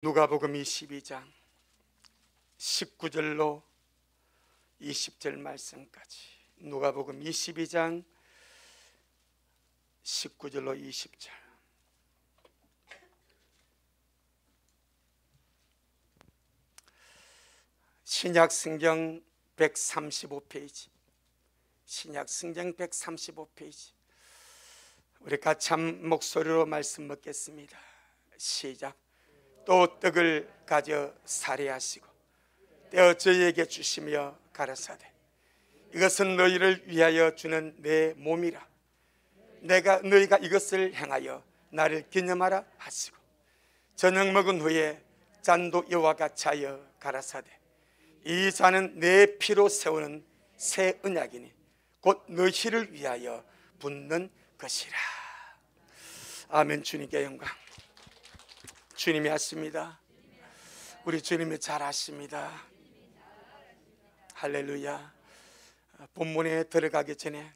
누가복음 22장 19절로 20절 말씀까지. 누가복음 22장 19절로 20절. 신약성경 135페이지. 신약성경 135페이지. 우리 같이 한 목소리로 말씀 먹겠습니다. 시작. 또 떡을 가져 살해하시고 떼어 저희에게 주시며 가라사대, 이것은 너희를 위하여 주는 내 몸이라. 너희가 이것을 행하여 나를 기념하라 하시고, 저녁 먹은 후에 잔도 이와 같이 하여 가라사대, 이 잔은 내 피로 세우는 새 언약이니 곧 너희를 위하여 붓는 것이라. 아멘. 주님께 영광. 주님이 하십니다. 우리 주님이 잘 하십니다. 할렐루야. 본문에 들어가기 전에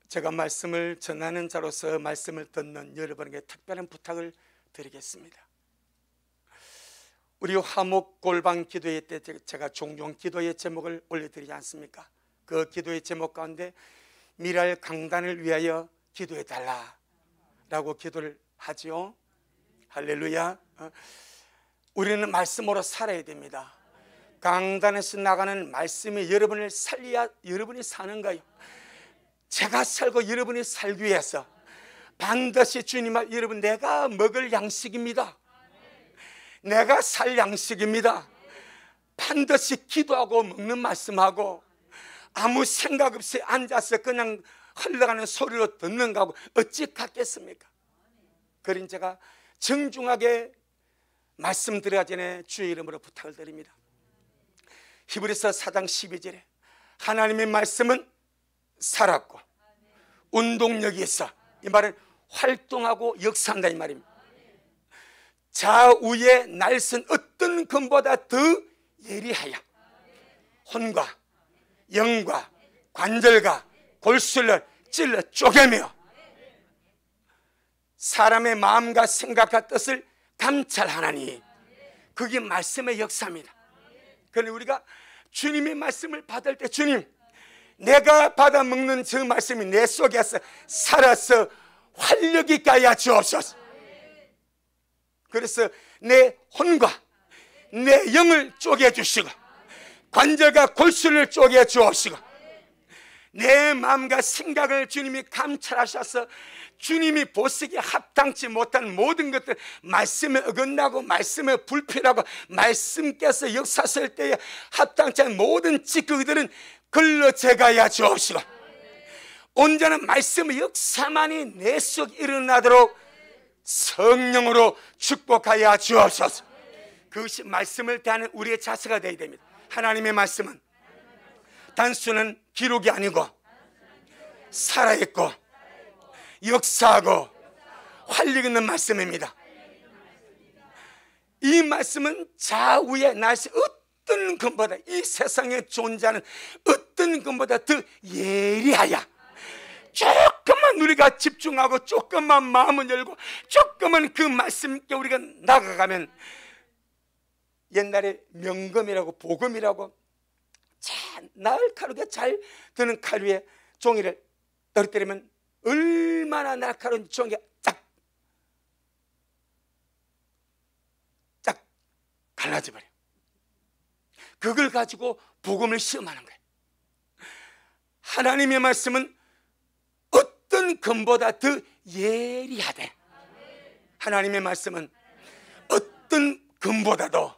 제가 말씀을 전하는 자로서 말씀을 듣는 여러분에게 특별한 부탁을 드리겠습니다. 우리 화목 골방 기도회 때 제가 종종 기도의 제목을 올려드리지 않습니까? 그 기도의 제목 가운데 미랄 강단을 위하여 기도해달라 라고 기도를 하지요. 할렐루야. 우리는 말씀으로 살아야 됩니다. 강단에서 나가는 말씀이 여러분을 살려야 여러분이 사는 거예요. 제가 살고 여러분이 살기 위해서 반드시 주님아, 여러분 내가 먹을 양식입니다. 내가 살 양식입니다. 반드시 기도하고 먹는 말씀하고 아무 생각 없이 앉아서 그냥 흘러가는 소리로 듣는 거하고 어찌 같겠습니까? 그러니 제가 정중하게 말씀드리기 전에 주의 이름으로 부탁을 드립니다. 히브리서 4장 12절에 하나님의 말씀은 살았고 운동력이 있어, 이 말은 활동하고 역사한다 이 말입니다. 좌우에 날선 어떤 검보다 더 예리하여 혼과 영과 관절과 골수를 찔러 쪼개며 사람의 마음과 생각과 뜻을 감찰하나니, 그게 말씀의 역사입니다. 그런데 우리가 주님의 말씀을 받을 때, 주님 내가 받아 먹는 저 말씀이 내 속에서 살아서 활력 있게 하여 주옵소서. 그래서 내 혼과 내 영을 쪼개주시고 관절과 골수를 쪼개주옵시고 내 마음과 생각을 주님이 감찰하셔서 주님이 보시기에 합당치 못한 모든 것들, 말씀에 어긋나고 말씀에 불필요하고 말씀께서 역사하실 때에 합당치 않은 모든 찌꺼기들은 걸러 제거하여 주옵시고 온전한 말씀의 역사만이 내 속에 일어나도록 성령으로 축복하여 주옵소서. 그것이 말씀을 대하는 우리의 자세가 되어야 됩니다. 하나님의 말씀은 단순한 기록이 아니고 살아있고 역사하고 활력 있는 말씀입니다. 이 말씀은 좌우에 날씨 어떤 것보다, 이 세상에 존재하는 어떤 것보다 더 예리하여, 조금만 우리가 집중하고 조금만 마음을 열고 조금만 그 말씀께 우리가 나가가면, 옛날에 명검이라고 보검이라고 날카롭게 잘 드는 칼 위에 종이를 떨어뜨리면 얼마나 날카로운 종이가 쫙 갈라져 버려요. 그걸 가지고 복음을 시험하는 거예요. 하나님의 말씀은 어떤 검보다 더 예리하대. 하나님의 말씀은 어떤 검보다도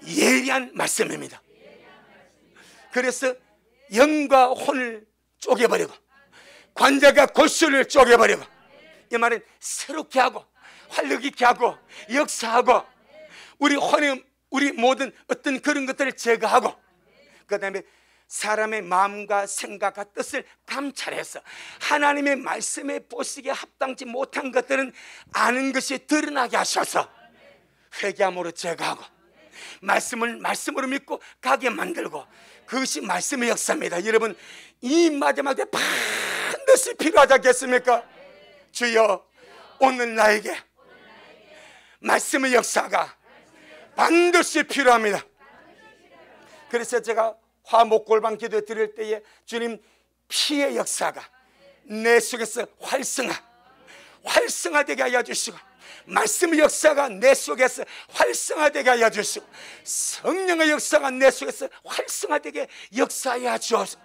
예리한 말씀입니다. 그래서 영과 혼을 쪼개버리고 관절과 골수를 쪼개버리고, 이 말은 새롭게 하고 활력 있게 하고 역사하고 우리 혼의 우리 모든 어떤 그런 것들을 제거하고, 그 다음에 사람의 마음과 생각과 뜻을 감찰해서 하나님의 말씀에 보시기에 합당치 못한 것들은 아는 것이 드러나게 하셔서 회개함으로 제거하고 말씀을 말씀으로 믿고 가게 만들고, 그것이 말씀의 역사입니다. 여러분, 이 마지막에 반드시 필요하지 않겠습니까? 주여, 오늘 나에게 말씀의 역사가 반드시 필요합니다. 그래서 제가 화목골방 기도 드릴 때에 주님 피의 역사가 내 속에서 활성화되게 하여 주시고, 말씀의 역사가 내 속에서 활성화되게 하여 주시고, 성령의 역사가 내 속에서 활성화되게 역사하여 주옵소서.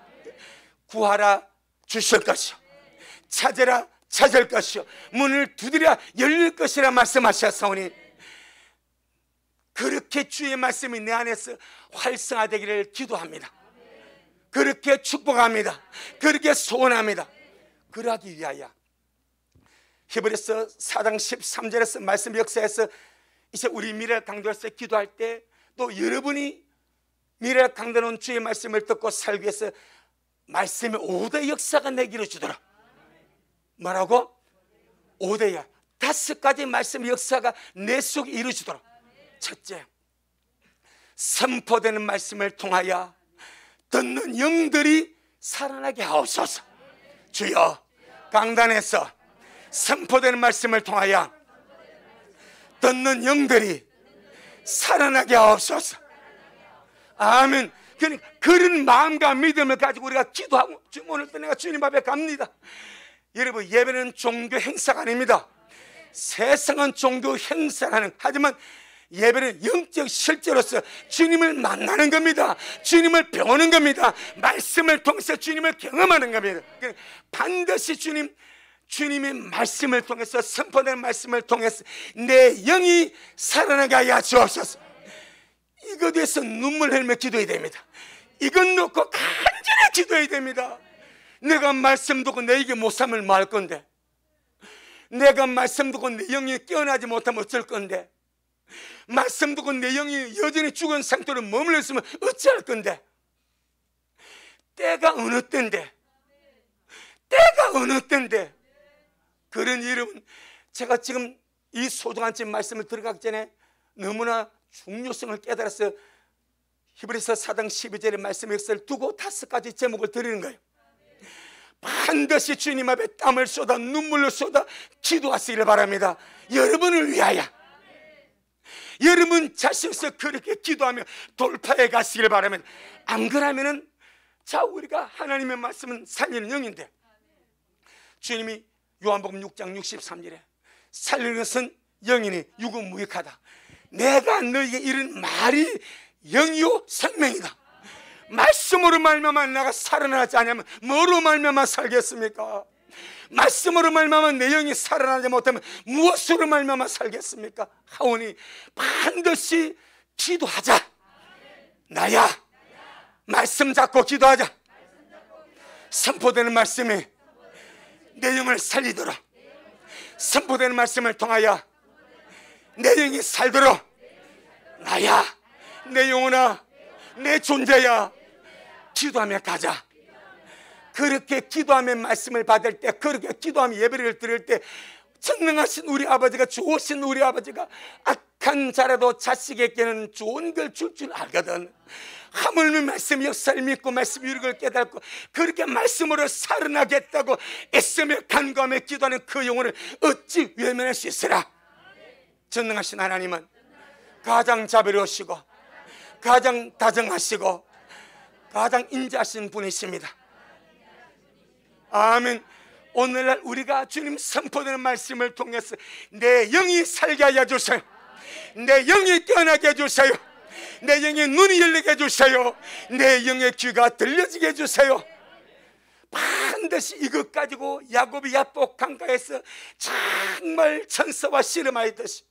구하라 주실 것이요, 찾으라 찾을 것이요, 문을 두드려 열릴 것이라 말씀하셨사오니, 그렇게 주의 말씀이 내 안에서 활성화되기를 기도합니다. 그렇게 축복합니다. 그렇게 소원합니다. 그러기 위하여 히브리서 4장 13절에서 말씀 역사에서 이제 우리 미래를 강도해서 기도할 때, 또 여러분이 미래를 강도하는 주의 말씀을 듣고 살기 위해서 말씀의 5대 역사가 내게 이루어지도록, 뭐라고? 5대야 5가지 말씀의 역사가 내 속에 이루어지도록. 첫째, 선포되는 말씀을 통하여 듣는 영들이 살아나게 하옵소서. 주여, 강단에서 선포되는 말씀을 통하여 듣는 영들이 살아나게 하옵소서. 아멘. 그러니까 그런 마음과 믿음을 가지고 우리가 기도하고, 오늘 또 내가 주님 앞에 갑니다. 여러분, 예배는 종교 행사가 아닙니다. 세상은 종교 행사라는, 하지만 예배는 영적 실제로서 주님을 만나는 겁니다. 주님을 배우는 겁니다. 말씀을 통해서 주님을 경험하는 겁니다. 반드시 주님의 말씀을 통해서, 선포된 말씀을 통해서 내 영이 살아나게 하여 주옵소서. 이것에 대해서 눈물 흘리며 기도해야 됩니다. 이것 놓고 간절히 기도해야 됩니다. 내가 말씀 듣고 내 입에 못 삼을 뭐 할 건데, 내가 말씀 듣고 내 영이 깨어나지 못하면 어쩔 건데, 말씀 듣고 내 영이 여전히 죽은 상태로 머물러 있으면 어찌할 건데, 때가 어느 때인데, 그런 여러분, 제가 지금 이 소중한 말씀을 들어가기 전에 너무나 중요성을 깨달아서 히브리서 4장 12절의 말씀 역사를 두고 5가지 제목을 드리는 거예요. 반드시 주님 앞에 땀을 쏟아 눈물을 쏟아 기도하시기를 바랍니다. 여러분을 위하여, 여러분 자신에서 그렇게 기도하며 돌파해 가시기를 바랍니다. 안 그러면은, 자, 우리가 하나님의 말씀은 살리는 영인데, 주님이 요한복음 6장 63절에 살리는 것은 영이니 육은 무익하다. 내가 너희에게 이른 말이 영이요 생명이다. 말씀으로 말미암아 내가 살아나지 않으면 뭐로 말미암아 살겠습니까? 말씀으로 말미암아 내 영이 살아나지 못하면 무엇으로 말미암아 살겠습니까? 하오니 반드시 기도하자. 나야, 말씀 잡고 기도하자. 선포되는 말씀이 내 영을 살리도록, 선포되는 말씀을 통하여 내 영이 살도록, 나야, 내 영혼아, 내 존재야, 기도하며 가자. 그렇게 기도하며 말씀을 받을 때, 그렇게 기도하며 예배를 드릴 때, 전능하신 우리 아버지가, 좋으신 우리 아버지가 악한 자라도 자식에게는 좋은 걸 줄 줄 알거든. 하물며 말씀 역사를 믿고 말씀 유익을 깨닫고 그렇게 말씀으로 살아나겠다고 애쓰며 간구하며 기도하는 그 영혼을 어찌 외면할 수 있으라. 전능하신 하나님은 가장 자비로우시고 가장 다정하시고 가장 인자하신 분이십니다. 아멘. 오늘날 우리가 주님 선포되는 말씀을 통해서 내 영이 살게 하여 주세요. 내 영이 깨어나게 해주세요. 내 영의 눈이 열리게 해주세요. 내 영의 귀가 들려지게 해주세요. 반드시 이것 가지고 야곱이 야복 강가에서 정말 천사와 씨름하였듯이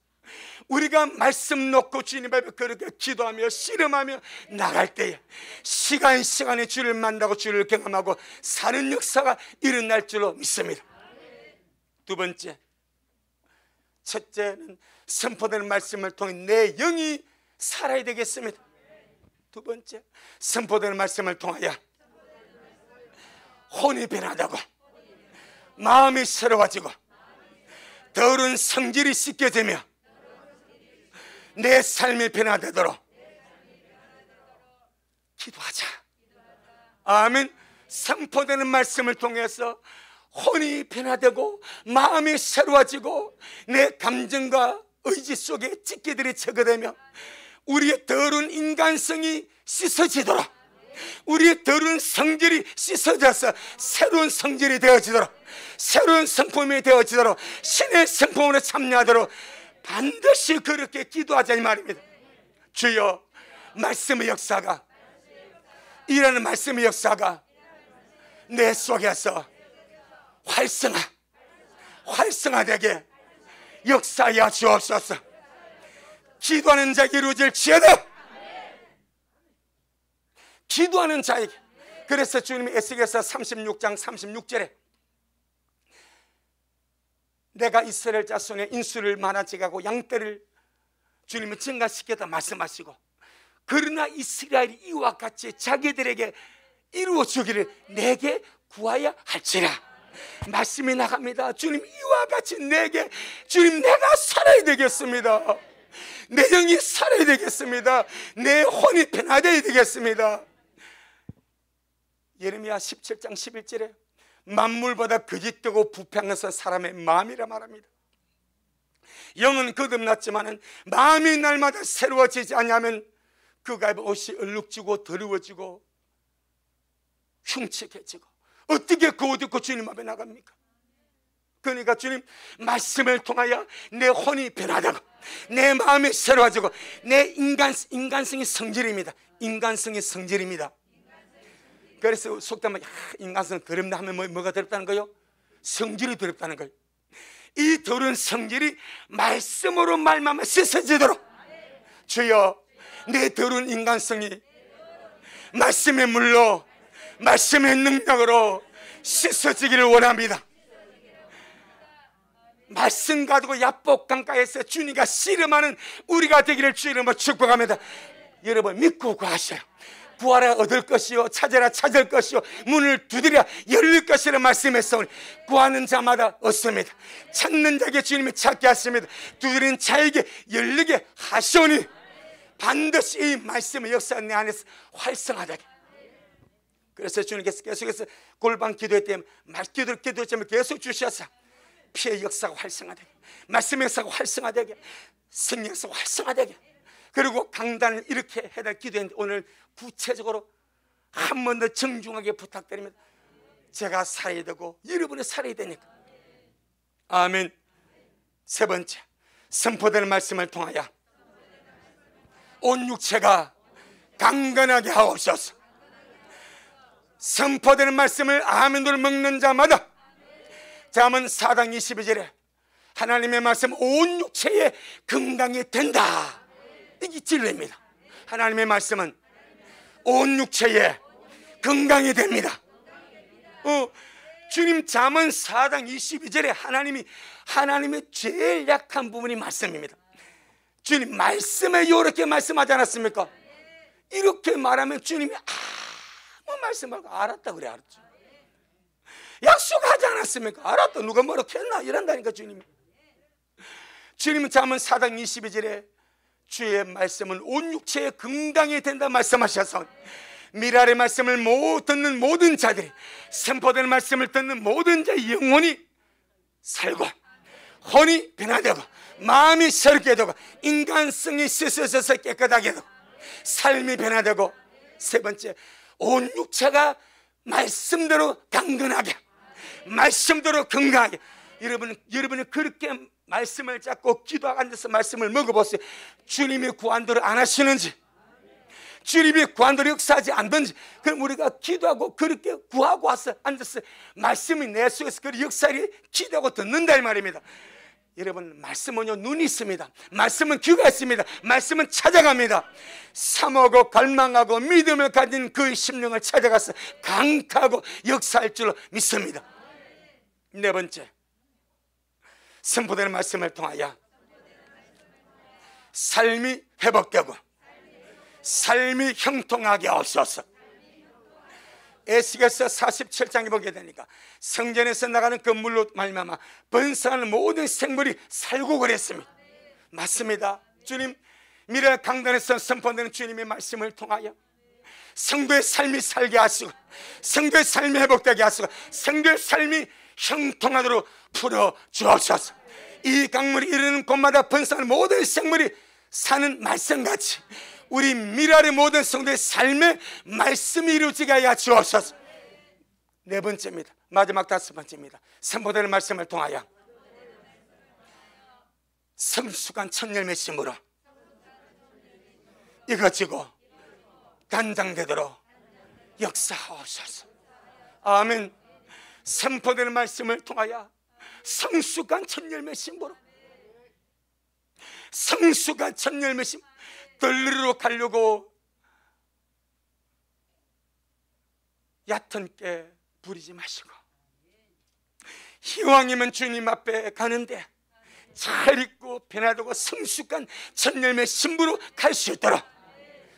우리가 말씀 놓고 주님 앞에 그렇게 기도하며 씨름하며 나갈 때에 시간에 주를 만나고 주를 경험하고 사는 역사가 일어날 줄로 믿습니다. 두 번째, 첫째는 선포되는 말씀을 통해 내 영이 살아야 되겠습니다. 두 번째, 선포되는 말씀을 통하여 혼이 변하다고 마음이 새로워지고 더러운 성질이 씻겨지며 내 삶이 변화되도록 기도하자. 아멘. 선포되는 말씀을 통해서 혼이 변화되고 마음이 새로워지고 내 감정과 의지 속에 찢기들이 제거되며 우리의 더러운 인간성이 씻어지도록, 우리의 더러운 성질이 씻어져서 새로운 성질이 되어지도록, 새로운 성품이 되어지도록, 신의 성품으로 참여하도록 반드시 그렇게 기도하자 이 말입니다. 주여, 말씀의 역사가, 일하는 말씀의 역사가 내 속에서 활성화되게 역사하여 주옵소서. 기도하는 자에게 이루어질지어다. 기도하는 자에게. 그래서 주님이 에스겔서 36장 36절에 내가 이스라엘 자손의 인수를 많아지게 하고 양떼를 주님이 증가시켰다 말씀하시고, 그러나 이스라엘이 이와 같이 자기들에게 이루어 주기를 내게 구하여 할지라. 말씀이 나갑니다. 주님, 이와 같이 내게, 주님, 내가 살아야 되겠습니다. 내 영이 살아야 되겠습니다. 내 혼이 변화되어야 되겠습니다. 예레미야 17장 11절에 만물보다 거짓되고 부패한 것은 사람의 마음이라 말합니다. 영은 거듭났지만 마음이 날마다 새로워지지 않으면 그가 옷이 얼룩지고 더러워지고 흉측해지고 어떻게 그 옷 입고 주님 앞에 나갑니까? 그러니까 주님 말씀을 통하여 내 혼이 변화되고 내 마음이 새로워지고 내 인간성이 성질입니다. 인간성이 성질입니다. 그래서 속담은 인간성 더럽다 하면 뭐가 더럽다는 거요? 성질이 더럽다는 거예요. 이 더러운 성질이 말씀으로 말미암아 씻어지도록 주여, 내 더러운 인간성이 말씀의 물로, 말씀의 능력으로 씻어지기를 원합니다. 말씀 가지고 야복 강가에서 주님과 씨름하는 우리가 되기를 주 이름으로 축복합니다. 여러분 믿고 구하셔요. 구하라 얻을 것이요, 찾아라 찾을 것이요, 문을 두드려 열릴 것이라 말씀했사오니 구하는 자마다 얻습니다. 찾는 자에게 주님이 찾게 하십니다. 두드리는 자에게 열리게 하시오니 반드시 이 말씀의 역사가 내 안에서 활성화되게. 그래서 주님께서 계속해서 골방 기도회 때 기도했지만 계속 주셔서 피의 역사가 활성화되게, 말씀의 역사가 활성화되게, 생명 역사가 활성화되게, 그리고 강단을 이렇게 해달 기도했는데 오늘 구체적으로 한 번 더 정중하게 부탁드립니다. 제가 살아야 되고 여러분이 살아야 되니까. 아멘. 세 번째, 선포되는 말씀을 통하여 온 육체가 강건하게 하옵소서. 선포되는 말씀을 아멘으로 먹는 자마다, 잠언 4장 22절에 하나님의 말씀 온 육체에 건강이 된다. 이게 진리입니다. 하나님의 말씀은 온 육체에 건강이 됩니다. 주님 잠언 4장 22절에 하나님의 제일 약한 부분이 말씀입니다. 주님 말씀에 이렇게 말씀하지 않았습니까? 이렇게 말하면 주님이 아무 말씀하고 알았다 그래. 알았죠. 약속하지 않았습니까? 알았다. 누가 뭐라고 했나 이런다니까. 주님은 잠언 4장 22절에 주의 말씀은 온 육체에 건강이 된다 말씀하셔서 미랄의 말씀을 듣는 모든 자들이, 선포되는 말씀을 듣는 모든 자의 영혼이 살고 혼이 변화되고 마음이 새롭게 되고 인간성이 씻어져서 깨끗하게 되고 삶이 변화되고, 세 번째, 온 육체가 말씀대로 강건하게, 말씀대로 건강하게. 여러분이 그렇게 말씀을 잡고 기도하고 앉아서 말씀을 먹어보세요. 주님이 구한대로 안 하시는지, 주님이 구한대로 역사하지 않든지. 그럼 우리가 기도하고 그렇게 구하고 와서 앉아서 말씀이 내 속에서 그 역사를 기도하고 듣는다 이 말입니다. 여러분 말씀은요 눈이 있습니다. 말씀은 귀가 있습니다. 말씀은 찾아갑니다. 사모하고 갈망하고 믿음을 가진 그 심령을 찾아가서 강타하고 역사할 줄로 믿습니다. 네 번째, 선포되는 말씀을 통하여 삶이 회복되고 삶이 형통하게 하옵소서. 에스겔서 47장에 보게 되니까 성전에서 나가는 그 물로 말미암아 번성하는 모든 생물이 살고 그랬습니다. 맞습니다. 주님 미래 강단에서 선포되는 주님의 말씀을 통하여 성도의 삶이 살게 하시고 성도의 삶이 회복되게 하시고 성도의 삶이 형통하도록 풀어 주옵소서. 이 강물이 이르는 곳마다 번성하는 모든 생물이 사는 말씀같이 우리 미랄의 모든 성도의 삶에 말씀이 이루어지게 하여 주옵소서. 네 번째입니다. 마지막 다섯 번째입니다. 선포되는 말씀을 통하여 성숙한 첫 열매 심으로 이거지고 단장되도록 역사하옵소서. 아멘. 선포되는 말씀을 통하여 성숙한 첫 열매 심으로, 성숙한 첫 열매 심, 들르러 가려고 얕은 깨 부리지 마시고, 이왕이면 주님 앞에 가는데 잘 있고 변화되고 성숙한 첫 열매 신부로 갈 수 있도록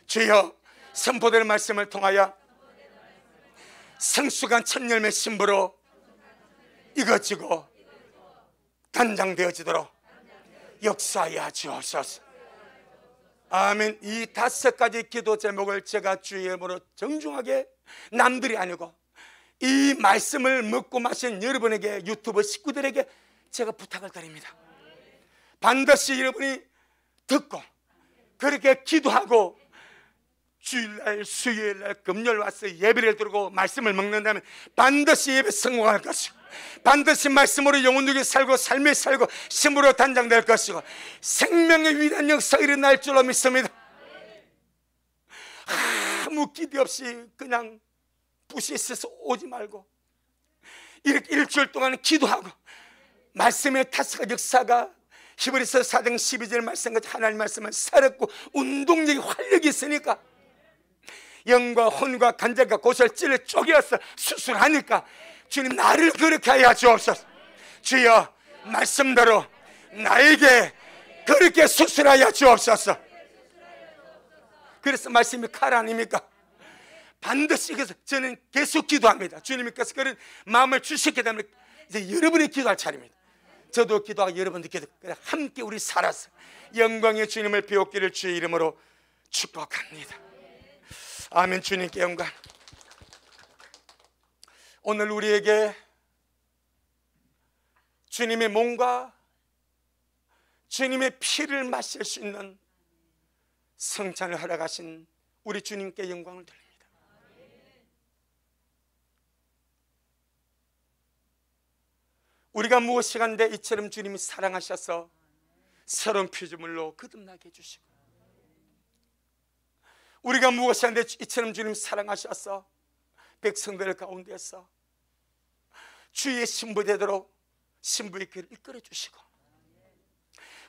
주여 선포되는 말씀을 통하여 성숙한 첫 열매 신부로 이거지고 단장되어지도록 역사하여 주옵소서. 아멘. 이 다섯 가지 기도 제목을 제가 주의 이름으로 정중하게, 남들이 아니고 이 말씀을 먹고 마신 여러분에게, 유튜브 식구들에게 제가 부탁을 드립니다. 반드시 여러분이 듣고 그렇게 기도하고 주일날, 수요일날, 금요일 와서 예배를 드리고 말씀을 먹는다면 반드시 예배 성공할 것이고, 반드시 말씀으로 영혼되게 살고 삶에 살고 심으로 단장될 것이고 생명의 위대한 역사가 일어날 줄로 믿습니다. 아무 기대 없이 그냥 부시 있어서 오지 말고 이렇게 일주일 동안 기도하고 말씀의 다스가 역사가 히브리서 4장 12절 말씀같이 하나님 말씀은 살았고 운동력이 활력이 있으니까 영과 혼과 간절과 고소를 찔러 쪼개어서 수술하니까 주님 나를 그렇게 하여 주옵소서. 주여 말씀대로 나에게 그렇게 수술하여 주옵소서. 그래서 말씀이 칼 아닙니까? 반드시. 그래서 저는 계속 기도합니다. 주님께서 그런 마음을 주셨기 때문에 이제 여러분이 기도할 차례입니다. 저도 기도하고 여러분도 기도하고 함께 우리 살아서 영광의 주님을 배웠기를 주의 이름으로 축복합니다. 아멘. 주님께 영광. 오늘 우리에게 주님의 몸과 주님의 피를 마실 수 있는 성찬을 하러 가신 우리 주님께 영광을 돌립니다. 우리가 무엇이 간데 이처럼 주님이 사랑하셔서 새로운 피조물로 거듭나게 해주시고, 우리가 무엇이 한데 이처럼 주님 사랑하셔서 백성들 가운데서 주의 신부 되도록 신부의 길을 이끌어 주시고,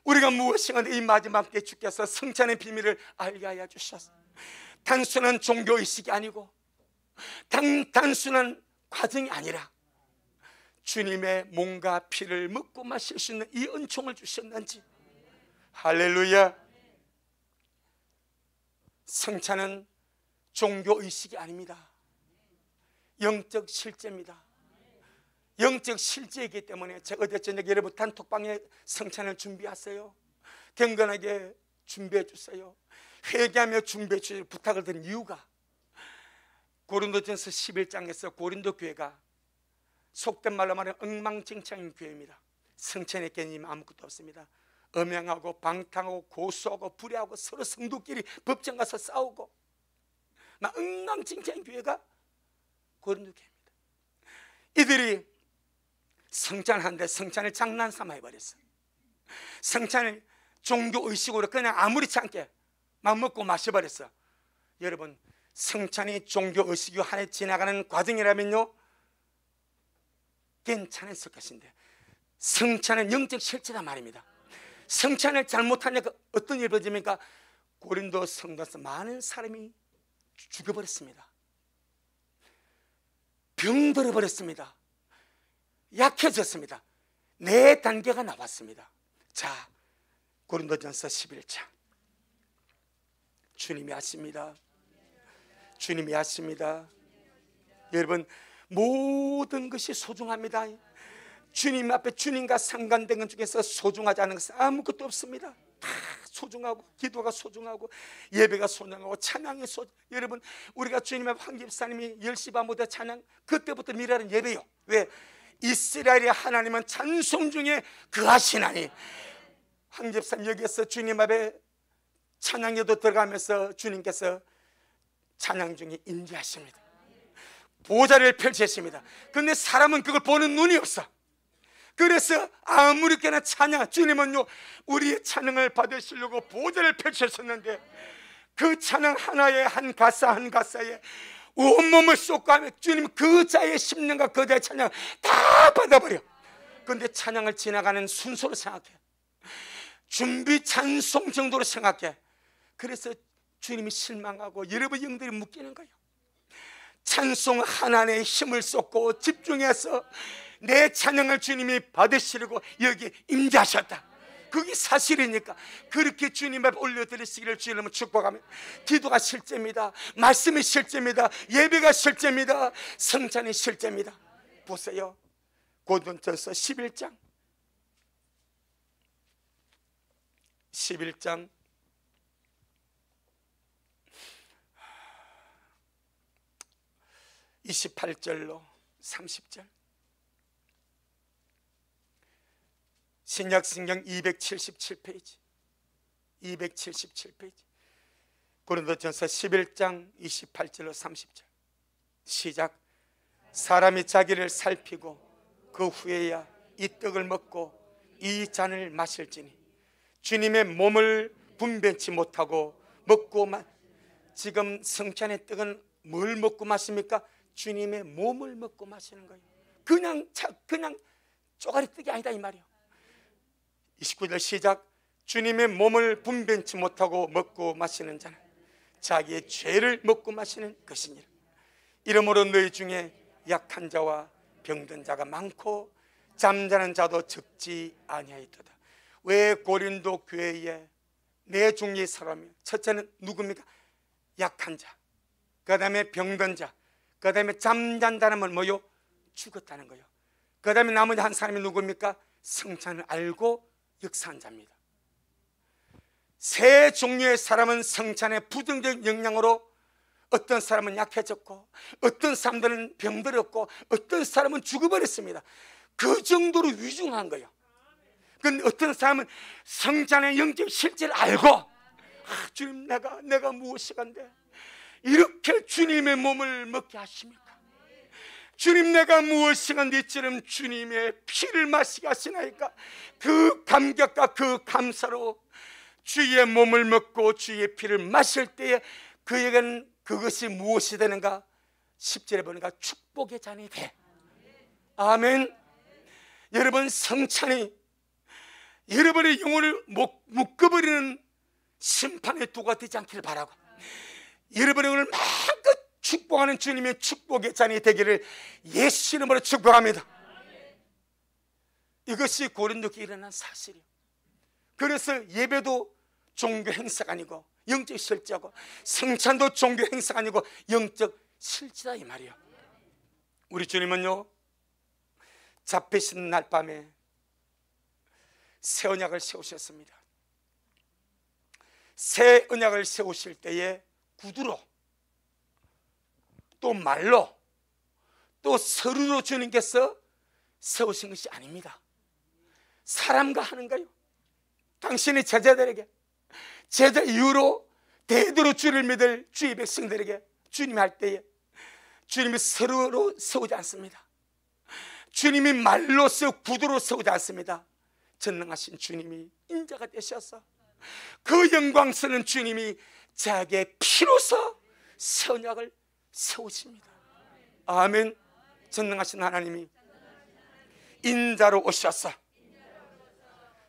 우리가 무엇이 한데 이 마지막 때 주께서 성찬의 비밀을 알게 하여 주셔서 단순한 종교의식이 아니고 단순한 과정이 아니라 주님의 몸과 피를 먹고 마실 수 있는 이 은총을 주셨는지. 할렐루야. 성찬은 종교의식이 아닙니다. 영적 실제입니다. 영적 실제이기 때문에 제가 어제 저녁 여러분 단톡방에 성찬을 준비하세요, 경건하게 준비해 주세요, 회개하며 준비해 주시길 부탁을 드린 이유가, 고린도전서 11장에서 고린도 교회가 속된 말로 말하면 엉망진창인 교회입니다. 성찬의 개념이 아무것도 없습니다. 음행하고 방탕하고 고소하고 불의하고 서로 성도끼리 법정 가서 싸우고 막 엉망진창인 교회가 고린도 교회입니다. 이들이 성찬하는데 성찬을 장난 삼아 해버렸어요. 성찬을 종교의식으로 그냥 아무렇지 않게 막 먹고 마셔버렸어요. 여러분, 성찬이 종교의식이 하나 지나가는 과정이라면요 괜찮았을 것인데, 성찬은 영적 실체란 말입니다. 성찬을 잘못하니까 어떤 일이 벌어집니까? 고린도 성도에서 많은 사람이 죽어버렸습니다. 병들어 버렸습니다. 약해졌습니다. 네 단계가 나왔습니다. 자, 고린도전서 11장. 주님이 아십니다. 주님이 아십니다. 여러분, 모든 것이 소중합니다. 주님 앞에 주님과 상관된 것 중에서 소중하지 않은 것은 아무것도 없습니다. 다 소중하고, 기도가 소중하고, 예배가 소중하고, 찬양이 여러분, 우리가 주님 앞에 황 집사님이 10시 반부터 찬양, 그때부터 미라는 예배요. 왜? 이스라엘의 하나님은 찬송 중에 거하시나니. 황집사님 여기에서 주님 앞에 찬양에도 들어가면서 주님께서 찬양 중에 임재하십니다. 보좌를 펼치십니다. 그런데 사람은 그걸 보는 눈이 없어. 그래서 아무리 그나 찬양, 주님은요 우리의 찬양을 받으시려고 보좌를 펼치셨는데 그 찬양 하나에 한 가사 한 가사에 온몸을 쏟고 하면 주님 그 자의 심령과 그 자의 찬양 다 받아버려. 그런데 찬양을 지나가는 순서로 생각해. 준비 찬송 정도로 생각해. 그래서 주님이 실망하고 여러분 영들이 묶이는 거예요. 찬송 하나에 힘을 쏟고 집중해서 내 찬양을 주님이 받으시려고 여기 임재하셨다. 그게 사실이니까 그렇게 주님 앞에 올려드리시기를 주님을 축복하며, 기도가 실제입니다. 말씀이 실제입니다. 예배가 실제입니다. 성찬이 실제입니다. 보세요. 고린도전서 11장 28절로 30절. 신약성경 277페이지 277페이지 고린도전서 11장 28절로 30절. 시작. 사람이 자기를 살피고 그 후에야 이 떡을 먹고 이 잔을 마실지니 주님의 몸을 분변치 못하고 먹고 지금 성찬의 떡은 뭘 먹고 마십니까? 주님의 몸을 먹고 마시는 거예요. 그냥 쪼가리 떡이 아니다 이 말이에요. 29절 시작. 주님의 몸을 분변치 못하고 먹고 마시는 자는 자기의 죄를 먹고 마시는 것이니라. 이러므로 너희 중에 약한 자와 병든 자가 많고 잠자는 자도 적지 아니하였도다. 왜 고린도 교회에 네 종류의 사람이, 첫째는 누굽니까? 약한 자, 그 다음에 병든 자, 그 다음에 잠잔다는 뭐요? 죽었다는 거예요. 그 다음에 나머지 한 사람이 누굽니까? 성찬을 알고 역사한 자입니다. 세 종류의 사람은 성찬의 부정적 영향으로 어떤 사람은 약해졌고 어떤 사람들은 병들었고 어떤 사람은 죽어버렸습니다. 그 정도로 위중한 거예요. 그런데 어떤 사람은 성찬의 영적 실제를 알고 주님 내가 무엇이간데 이렇게 주님의 몸을 먹게 하십니까? 주님 내가 무엇이간데 이처럼 주님의 피를 마시게 하시나이까? 그 감격과 그 감사로 주의 몸을 먹고 주의 피를 마실 때에 그에게는 그것이 무엇이 되는가? 10절에 보니까 축복의 잔이 돼. 아멘. 여러분 성찬이 여러분의 영혼을 묶어버리는 심판의 도가 되지 않기를 바라고, 여러분의 영혼을 마음껏 축복하는 주님의 축복의 잔이 되기를 예수 이름으로 축복합니다. 이것이 고린도교에 일어난 사실이에요. 그래서 예배도 종교 행사가 아니고 영적 실제고, 성찬도 종교 행사가 아니고 영적 실제다 이 말이에요. 우리 주님은요 잡히신 날 밤에 새 언약을 세우셨습니다. 새 언약을 세우실 때에 구두로 또 말로 또 서류로 주님께서 세우신 것이 아닙니다. 사람과 하는 거예요. 당신의 제자들에게, 제자 이후로 대대로 주를 믿을 주의 백성들에게 주님이 할 때에 주님이 서류로 세우지 않습니다. 주님이 말로서 구두로 세우지 않습니다. 전능하신 주님이 인자가 되셔서 그 영광스러운 주님이 자기의 피로서 새 언약을 세우십니다. 아멘. 전능하신 하나님이 인자로 오셔서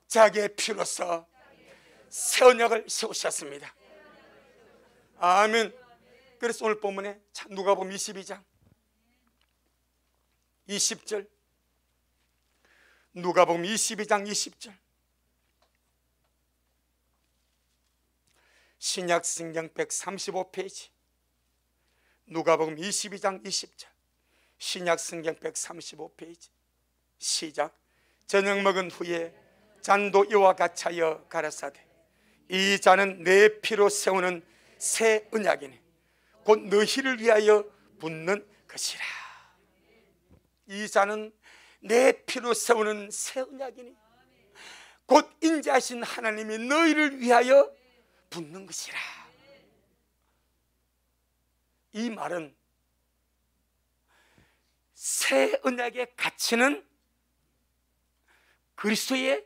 자기의 피로서 새 언약을 세우셨습니다. 아멘. 그래서 오늘 본문에 누가복음 22장 20절, 누가복음 22장 20절, 신약성경 135페이지 누가복음 22장 20절, 신약성경 135페이지. 시작. 저녁 먹은 후에 잔도 이와 같이 하여 가라사대 이 잔은 내 피로 세우는 새 언약이니 곧 너희를 위하여 붓는 것이라. 이 잔은 내 피로 세우는 새 언약이니 곧 인자하신 하나님이 너희를 위하여 붙는 것이라. 이 말은 새 언약의 가치는 그리스도의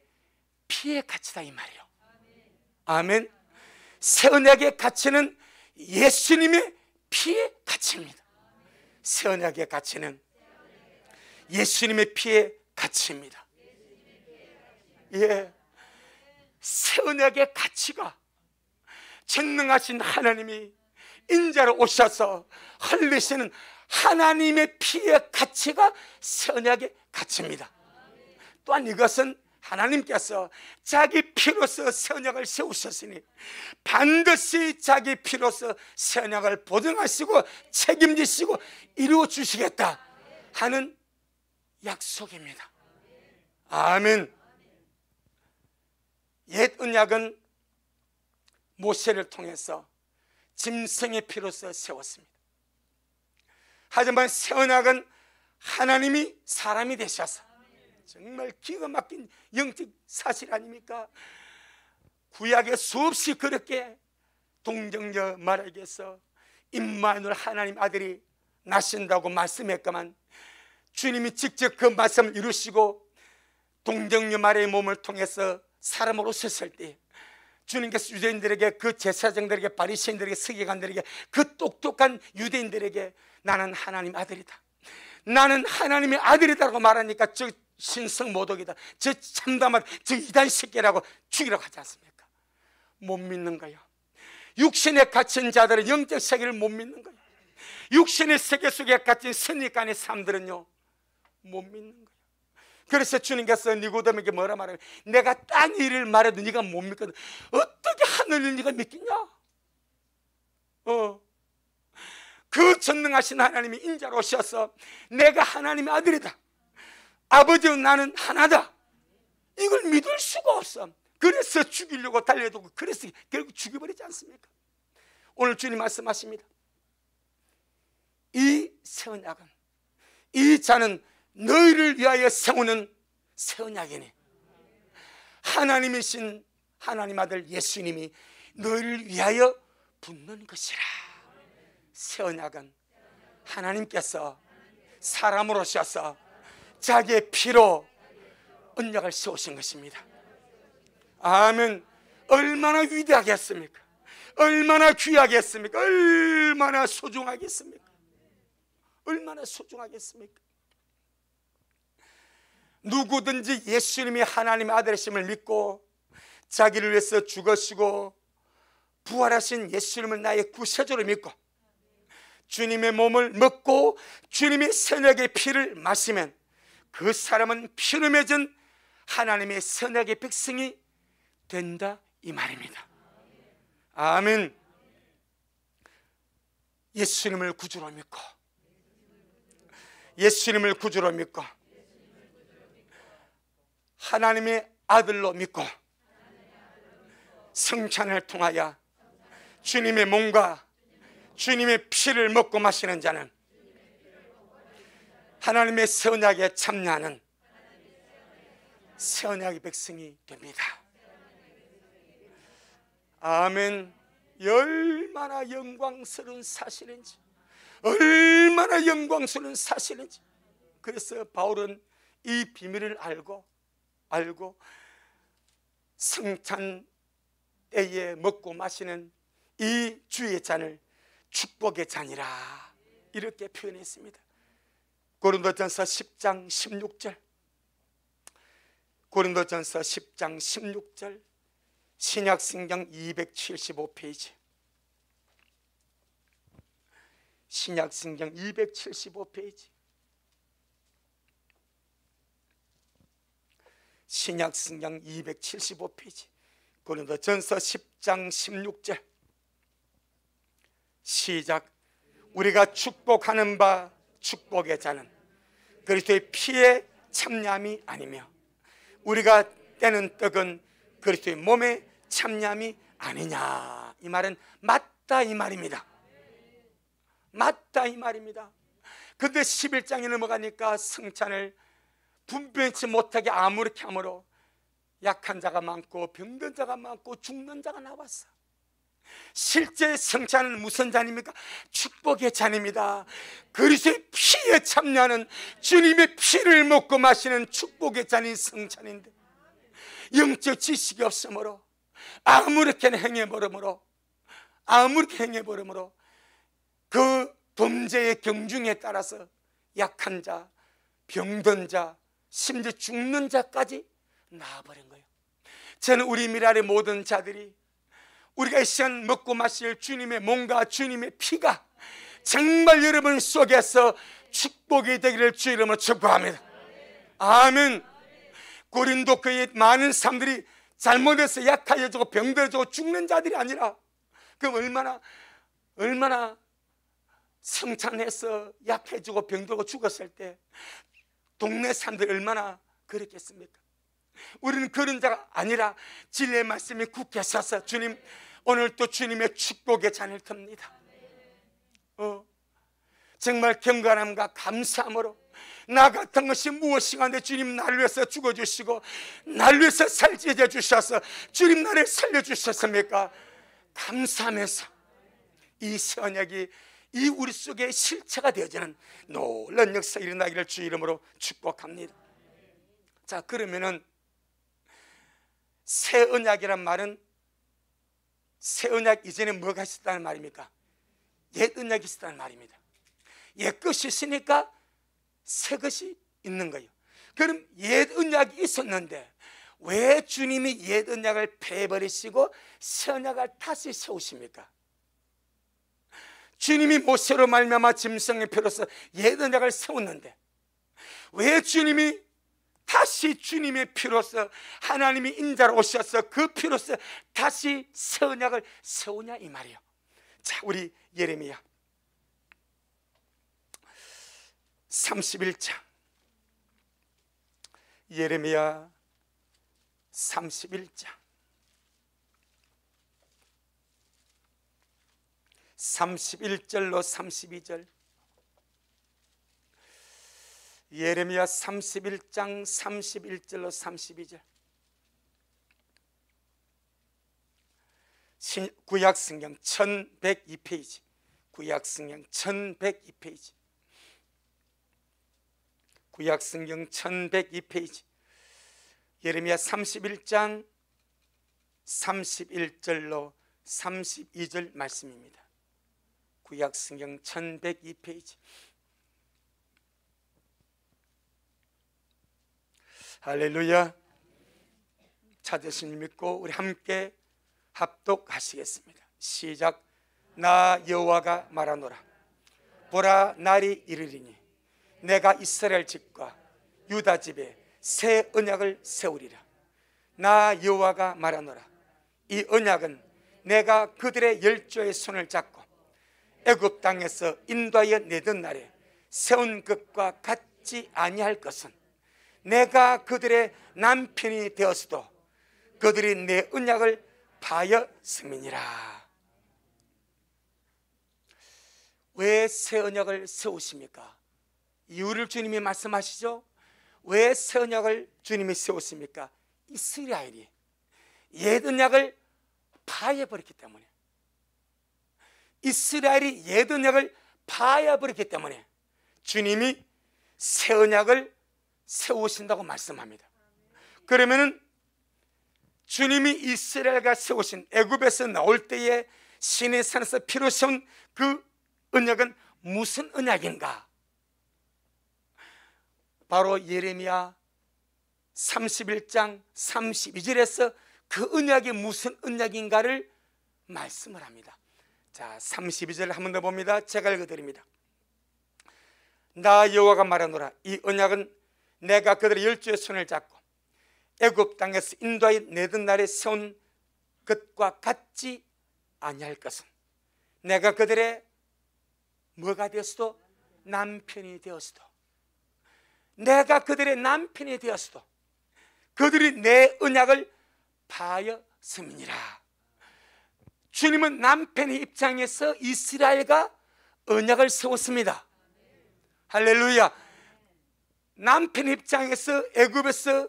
피의 가치다 이 말이에요. 아멘. 새 언약의 가치는 예수님의 피의 가치입니다. 새 언약의 가치는 예수님의 피의 가치입니다. 예, 새 언약의 가치가 전능하신 하나님이 인자로 오셔서 흘리시는 하나님의 피의 가치가 새 언약의 가치입니다. 또한 이것은 하나님께서 자기 피로서 새 언약을 세우셨으니 반드시 자기 피로서 새 언약을 보증하시고 책임지시고 이루어 주시겠다 하는 약속입니다. 아멘. 옛 언약은 모세를 통해서 짐승의 피로서 세웠습니다. 하지만 새 언약은 하나님이 사람이 되셔서, 정말 기가 막힌 영적 사실 아닙니까? 구약에 수없이 그렇게 동정녀 마리아에게서 임마누엘 하나님 아들이 나신다고 말씀했지만 주님이 직접 그 말씀을 이루시고 동정녀 마리아의 몸을 통해서 사람으로 섰을 때 주님께서 유대인들에게, 그 제사장들에게, 바리새인들에게, 서기관들에게, 그 똑똑한 유대인들에게 나는 하나님 아들이다, 나는 하나님의 아들이다라고 말하니까 저 신성모독이다, 저 참담한, 저 이단 새끼라고 죽이라고 하지 않습니까? 못 믿는 거예요. 육신에 갇힌 자들은 영적 세계를 못 믿는 거예요. 육신의 세계 속에 갇힌 선입관의 사람들은요 못 믿는 거예요. 그래서 주님께서 니고데모에게 뭐라 말하면, 내가 땅 일을 말해도 네가 못 믿거든 어떻게 하늘을 네가 믿겠냐? 그 전능하신 하나님이 인자로 오셔서 내가 하나님의 아들이다, 아버지와 나는 하나다, 이걸 믿을 수가 없어. 그래서 죽이려고 달려들고 그래서 결국 죽여버리지 않습니까? 오늘 주님 말씀하십니다. 이 새 언약은, 이 자는 너희를 위하여 세우는 새 언약이니 하나님이신 하나님 아들 예수님이 너희를 위하여 붙는 것이라. 새 언약은 하나님께서 사람으로 오셔서 자기의 피로 언약을 세우신 것입니다. 아멘. 얼마나 위대하겠습니까? 얼마나 귀하겠습니까? 얼마나 소중하겠습니까? 얼마나 소중하겠습니까? 누구든지 예수님이 하나님의 아들이심을 믿고 자기를 위해서 죽으시고 부활하신 예수님을 나의 구세주로 믿고 주님의 몸을 먹고 주님의 선약의 피를 마시면 그 사람은 피로 맺은 하나님의 선약의 백성이 된다 이 말입니다. 아멘. 예수님을 구주로 믿고, 예수님을 구주로 믿고, 하나님의 아들로 믿고 성찬을 통하여 주님의 몸과 주님의 피를 먹고 마시는 자는 하나님의 새 언약에 참여하는 새 언약의 백성이 됩니다. 아멘. 얼마나 영광스러운 사실인지, 얼마나 영광스러운 사실인지. 그래서 바울은 이 비밀을 알고 성찬 때에 먹고 마시는 이 주의 잔을 축복의 잔이라 이렇게 표현했습니다. 고린도전서 10장 16절, 고린도전서 10장 16절, 신약성경 275페이지, 신약성경 275페이지, 신약성경 275페이지, 고린도전서 10장 16절 시작. 우리가 축복하는 바 축복의 잔은 그리스도의 피에 참여함이 아니며 우리가 떼는 떡은 그리스도의 몸에 참여함이 아니냐. 이 말은 맞다 이 말입니다. 맞다 이 말입니다. 근데 11장에 넘어가니까 성찬을 분변치 못하게 아무렇게 함으로 약한 자가 많고 병든 자가 많고 죽는 자가 나왔어. 실제 성찬은 무슨 잔입니까? 축복의 잔입니다. 그리스도의 피에 참여하는, 주님의 피를 먹고 마시는 축복의 잔이 성찬인데, 영적 지식이 없으므로 아무렇게 행해버리므로 그 범죄의 경중에 따라서 약한 자, 병든 자, 심지어 죽는 자까지 나와버린 거예요. 저는 우리 미랄의 모든 자들이 우리가 이 시간 먹고 마실 주님의 몸과 주님의 피가 정말 여러분 속에서 축복이 되기를 주 이름으로 축복합니다. 아멘. 고린도 교회에 많은 사람들이 잘못해서 약해지고 병들어지고 죽는 자들이 아니라, 그럼 얼마나 성찬해서 약해지고 병들고 죽었을 때 동네 사람들이 얼마나 그랬겠습니까? 우리는 그런 자가 아니라 진리의 말씀이 굳게 서서, 주님, 오늘 또 주님의 축복의 잔을 듭니다. 정말 경건함과 감사함으로 나 같은 것이 무엇인가 한데, 주님 나를 위해서 죽어주시고 나를 위해서 살찌게 주셔서 주님 나를 살려주셨습니까? 감사하면서 이 새 언약이 이 우리 속에 실체가 되어지는 놀라운 역사 일어나기를 주 이름으로 축복합니다. 자, 그러면은 새 언약이란 말은 새 언약 이전에 뭐가 있었다는 말입니까? 옛 언약이 있었다는 말입니다. 옛 것이 있으니까 새 것이 있는 거예요. 그럼 옛 언약이 있었는데 왜 주님이 옛 언약을 폐해버리시고 새 언약을 다시 세우십니까? 주님이 모세로 말미암아 짐승의 피로서 옛 언약을 세웠는데 왜 주님이 다시 주님의 피로서, 하나님이 인자로 오셔서 그 피로서 다시 새 언약을 세우냐 이 말이에요. 자, 우리 예레미야 31장, 예레미야 31장 31절로 32절, 예레미야 31장 31절로 32절. 구약성경 1102페이지, 구약성경 1102페이지, 구약성경 1102페이지, 예레미야 31장 31절로 32절 말씀입니다. 구약성경 1102페이지. 할렐루야. 찾으신 믿고 우리 함께 합독하시겠습니다. 시작. 나 여호와가 말하노라. 보라, 날이 이르리니 내가 이스라엘 집과 유다 집에 새 언약을 세우리라. 나 여호와가 말하노라. 이 언약은 내가 그들의 열조의 손을 잡고 애굽 땅에서 인도하여 내던 날에 세운 것과 같지 아니할 것은, 내가 그들의 남편이 되었어도 그들이 내 언약을 파하였음이니라. 왜 새 언약을 세우십니까? 이유를 주님이 말씀하시죠. 왜 새 언약을 주님이 세웠습니까? 이스라엘이 옛 언약을 파해버렸기 때문에, 이스라엘이 옛 언약을 파해버렸기 때문에 주님이 새 언약을 세우신다고 말씀합니다. 그러면은 주님이 이스라엘과 세우신 애굽에서 나올 때에 시내산에서 피로 세운 그 언약은 무슨 언약인가? 바로 예레미야 31장 32절에서 그 언약이 무슨 언약인가를 말씀을 합니다. 자, 32절 한 번 더 봅니다. 제가 읽어드립니다. 나 여호와가 말하노라. 이 언약은 내가 그들의 열조의 손을 잡고 애굽 땅에서 인도하여 내던 날에 세운 것과 같지 아니할 것은, 내가 그들의 뭐가 되었어도, 남편이 되었어도, 내가 그들의 남편이 되었어도 그들이 내 언약을 파하였음이니라. 주님은 남편의 입장에서 이스라엘과 언약을 세웠습니다. 할렐루야. 남편 입장에서 애굽에서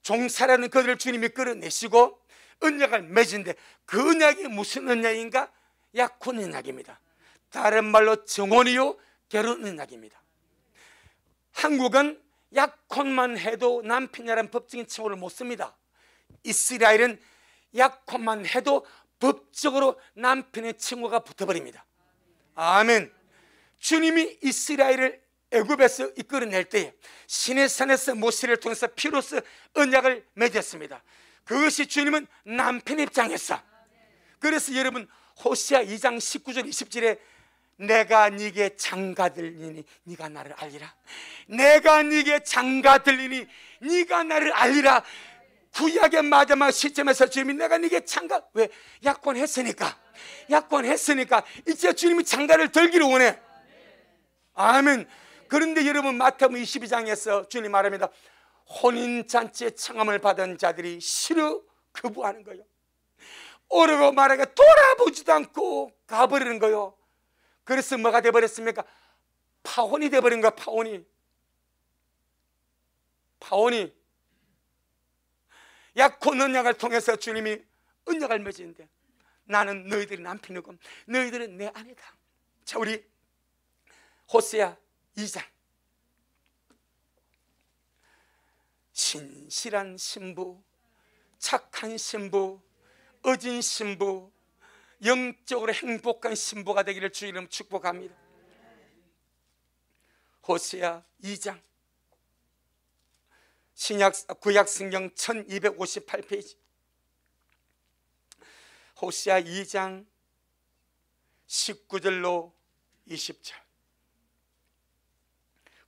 종살이하는 그들을 주님이 끌어내시고 언약을 맺은데, 그 언약이 무슨 언약인가? 약혼 언약입니다. 다른 말로 정혼이요 결혼 언약입니다. 한국은 약혼만 해도 남편이라는 법적인 칭호를 못 씁니다. 이스라엘은 약혼만 해도 법적으로 남편의 칭호가 붙어버립니다. 아멘. 주님이 이스라엘을 애굽에서 이끌어낼 때에 시내산에서 모세를 통해서 피로써 언약을 맺었습니다. 그것이 주님은 남편 입장에서. 그래서 여러분, 호세아 2장 19절 20절에 내가 네게 장가들리니 네가 나를 알리라. 내가 네게 장가들리니 네가 나를 알리라. 구약의 마지막 시점에서 주님이 내가 네게 장가, 왜? 약혼했으니까. 약혼했으니까 이제 주님이 장가를 들기를 원해. 아멘. 그런데 여러분, 마태복음 22장에서 주님 말합니다. 혼인잔치에 청함을 받은 자들이 싫어 거부하는 거예요. 오르고 말하게 돌아보지도 않고 가버리는 거예요. 그래서 뭐가 되어버렸습니까? 파혼이 되어버린 거야. 파혼이. 약혼 언약을 통해서 주님이 언약을 맺는데, 나는 너희들이 남편이고 너희들은 내 아내다. 자, 우리 호세아 2장. 신실한 신부, 착한 신부, 어진 신부, 영적으로 행복한 신부가 되기를 주 이름 축복합니다. 호세아 2장, 구약 성경 1258페이지. 호세아 2장 19절로 20절.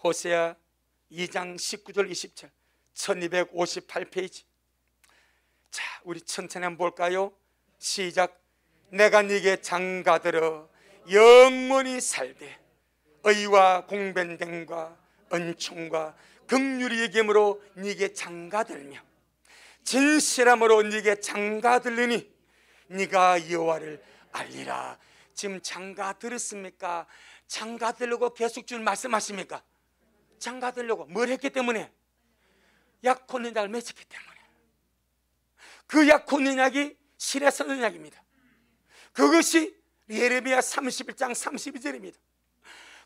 호세아 2장 19절 20절, 1258페이지. 자, 우리 천천히 한번 볼까요? 시작. 내가 네게 장가들어 영원히 살되 의와 공변됨과 은총과 긍휼이 여김으로 네게 장가들며 진실함으로 네게 장가들리니 네가 여호와를 알리라. 지금 장가들었습니까? 장가들려고 계속 주님 말씀하십니까? 장가들려고 뭘 했기 때문에? 약혼 언약을 맺었기 때문에. 그 약혼 언약이 시내산 언약입니다. 그것이 예레미야 31장 32절입니다.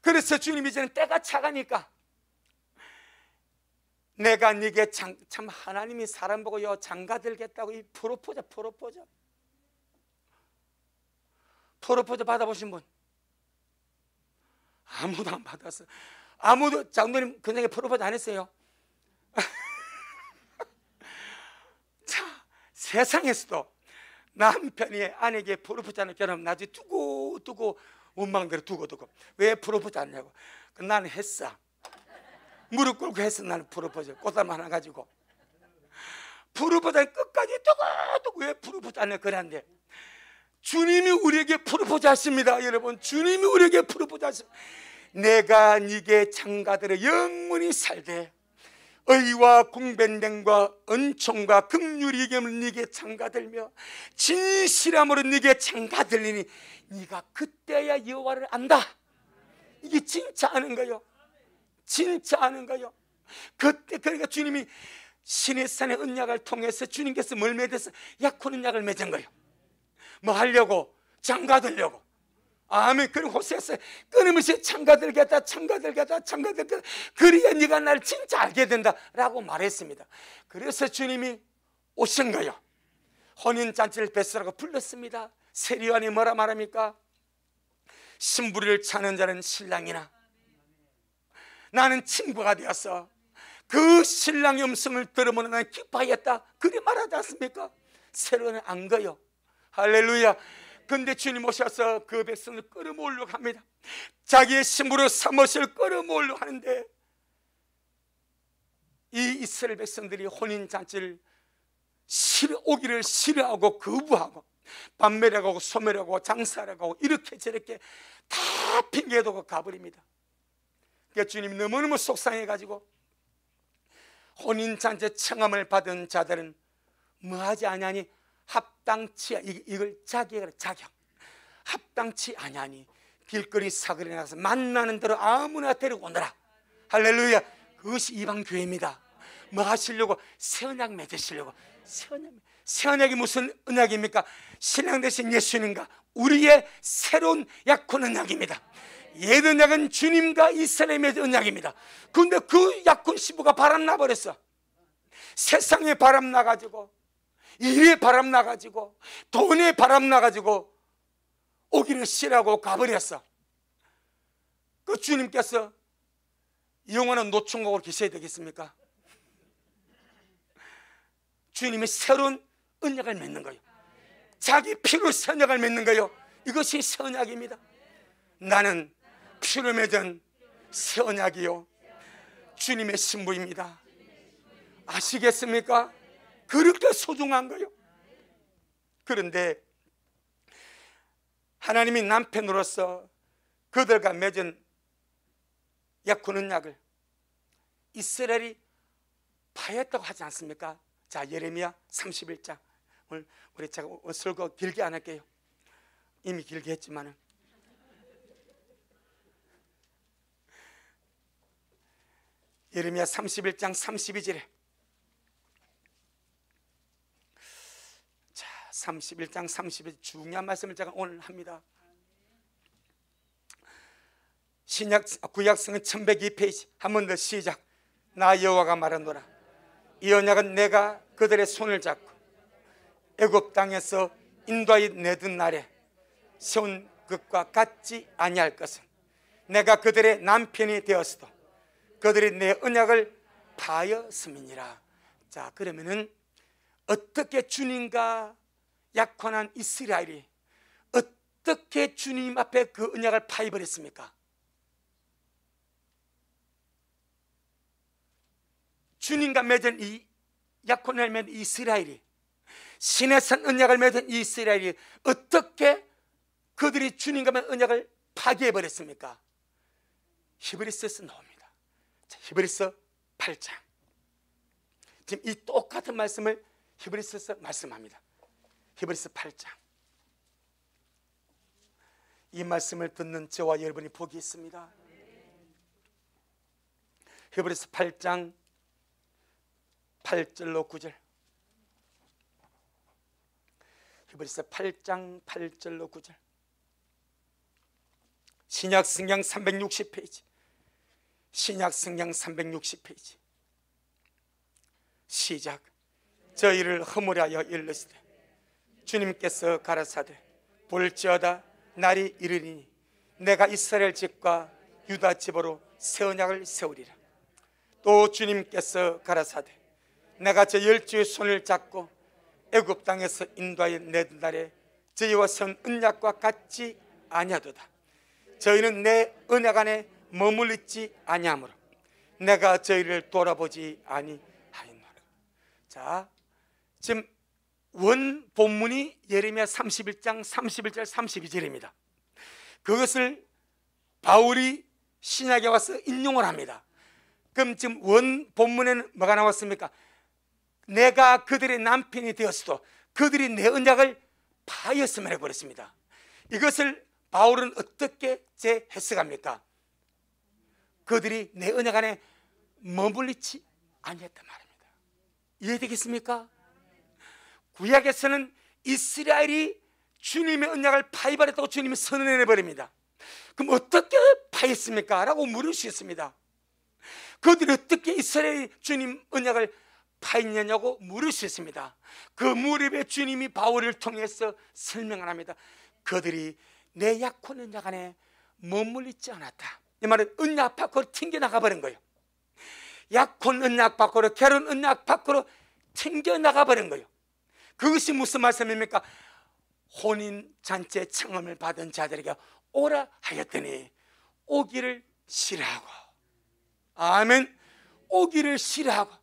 그래서 주님이 이제는 때가 차가니까 내가 네게 참 하나님이 사람 보고 요 장가들겠다고 이 프로포즈 받아보신 분? 아무도 안 받았어. 아무도, 장로님 그냥에 프로포즈 안 했어요. 자, 세상에서도 남편이 아내에게 프로포즈하는 결혼 나중에 두고 원망대로 두고 왜 프로포즈 안 하냐고. 나는 했어. 무릎 꿇고 했어. 나는 프로포즈 꽃다발 하나 가지고 프로포즈 끝까지 두고 왜 프로포즈 안 해? 그런데 주님이 우리에게 프로포즈 하십니다. 여러분, 주님이 우리에게 프로포즈 하십니다. 내가 네게 장가들어 영원히 살되 의와 공변됨과 은총과 긍휼이 여김을 네게 장가들며 진실함으로 네게 장가들리니 네가 그때야 여호와를 안다. 이게 진짜 아는 거요. 진짜 아는 거요. 그때, 그러니까 주님이 시내산의 언약을 통해서 주님께서 뭘 맺어서 약혼 언약을 맺은 거예요. 뭐 하려고? 장가들려고. 아멘. 그리고 호세아서 끊임없이 장가들겠다 그래야 네가 날 진짜 알게 된다 라고 말했습니다. 그래서 주님이 오신 거예요. 혼인잔치를 뱃으라고 불렀습니다. 세리요한이 뭐라 말합니까? 신부를 찾는 자는 신랑이나 나는 친구가 되었어. 그 신랑의 음성을 들으면 나는 기뻐하였다. 그리 말하지 않습니까? 세리요한은 안 거요. 할렐루야. 근데 주님 오셔서 그 백성을 끌어모으려고 합니다. 자기의 신부로 삼으실 끌어모으려고 하는데 이 이스라엘 백성들이 혼인잔치를 오기를 싫어하고 거부하고 밤매라고 하고 소매라고 하고 장사라고 하고 이렇게 저렇게 다 핑계대고 가버립니다. 그러니까 주님이 너무너무 속상해가지고 혼인잔치 청함을 받은 자들은 뭐하지 아냐니 합당치, 이걸 자격 합당치 아냐니 길거리 사거리 나가서 만나는 대로 아무나 데리고 오너라. 할렐루야. 그것이 이방교회입니다. 뭐 하시려고? 새 언약 맺으시려고. 새 언약이 무슨 언약입니까? 신랑 되신 예수님과 우리의 새로운 약혼 언약입니다. 옛 언약은 주님과 이스라엘의 맺은 언약입니다. 그런데 그 약혼 시부가 바람나버렸어. 세상에 바람나가지고, 일에 바람나가지고, 돈에 바람나가지고 오기를 싫어하고 가버렸어. 그 주님께서 영원한 노총각으로 계셔야 되겠습니까? 주님의 새로운 언약을 맺는 거예요. 자기 피로 새 언약을 맺는 거예요. 이것이 새 언약입니다. 나는 피로 맺은 새 언약이요 주님의 신부입니다. 아시겠습니까? 그렇게 소중한 거예요. 그런데 하나님이 남편으로서 그들과 맺은 약혼 언약을 이스라엘이 파했다고 하지 않습니까? 자, 예레미야 31장. 오늘 우리 제가 설교 길게 안 할게요. 이미 길게 했지만은. 예레미야 31장 32절에, 자, 31장 32절 중요한 말씀을 제가 오늘 합니다. 구약성은 1102페이지. 한 번 더 시작. 나 여호와가 말하노라. 이 언약은 내가 그들의 손을 잡고 애굽 땅에서 인도하여 내던 날에 세운 것과 같지 아니할 것은 내가 그들의 남편이 되었어도 그들이 내 언약을 파하였음이니라. 자, 그러면은 어떻게 주님과 약혼한 이스라엘이 어떻게 주님 앞에 그 언약을 파해버렸습니까? 주님과 맺은 이 약혼을 맺은 이스라엘이, 신의 산 언약을 맺은 이스라엘이 어떻게 그들이 주님과 맺은 언약을 파괴해버렸습니까? 히브리서에서 나옵니다. 자, 히브리서 8장. 지금 이 똑같은 말씀을 히브리서에서 말씀합니다. 히브리서 8장. 이 말씀을 듣는 저와 여러분이 복이 있습니다. 히브리서 8장 8절로 9절. 히브리서 8장 8절로 9절. 신약성경 360페이지. 신약성경 360페이지. 시작. 저희를 허물하여 일렀으되 주님께서 가라사대 볼지어다 날이 이르리니 내가 이스라엘 집과 유다 집으로 새 언약을 세우리라. 또 주님께서 가라사대 내가 저 열주의 손을 잡고 애굽 땅에서 인도하여 내던 날에 저희와 선 언약과 같지 아니하도다. 저희는 내 언약 안에 머물러 있지 아니하므로 내가 저희를 돌아보지 아니하였노라. 자, 지금 원 본문이 예레미야 31장 31절 32절입니다. 그것을 바울이 신약에 와서 인용을 합니다. 그럼 지금 원 본문에는 뭐가 나왔습니까? 내가 그들의 남편이 되었어도 그들이 내 언약을 파하였음을 해버렸습니다. 이것을 바울은 어떻게 재해석합니까? 그들이 내 언약 안에 머물리지 아니했단 말입니다. 이해되겠습니까? 구약에서는 이스라엘이 주님의 언약을 파해버렸다고 주님이 선언해버립니다. 그럼 어떻게 파했습니까? 라고 물을 수 있습니다. 그들이 어떻게 이스라엘 주님 언약을 파했냐고 물을 수 있습니다. 그 무렵에 주님이 바울을 통해서 설명을 합니다. 그들이 내 약혼 언약 안에 머물리지 않았다. 이 말은 언약 밖으로 튕겨나가버린 거예요. 약혼 언약 밖으로, 결혼 언약 밖으로 튕겨나가버린 거예요. 그것이 무슨 말씀입니까? 혼인잔치의 청함을 받은 자들에게 오라 하였더니 오기를 싫어하고, 아멘, 오기를 싫어하고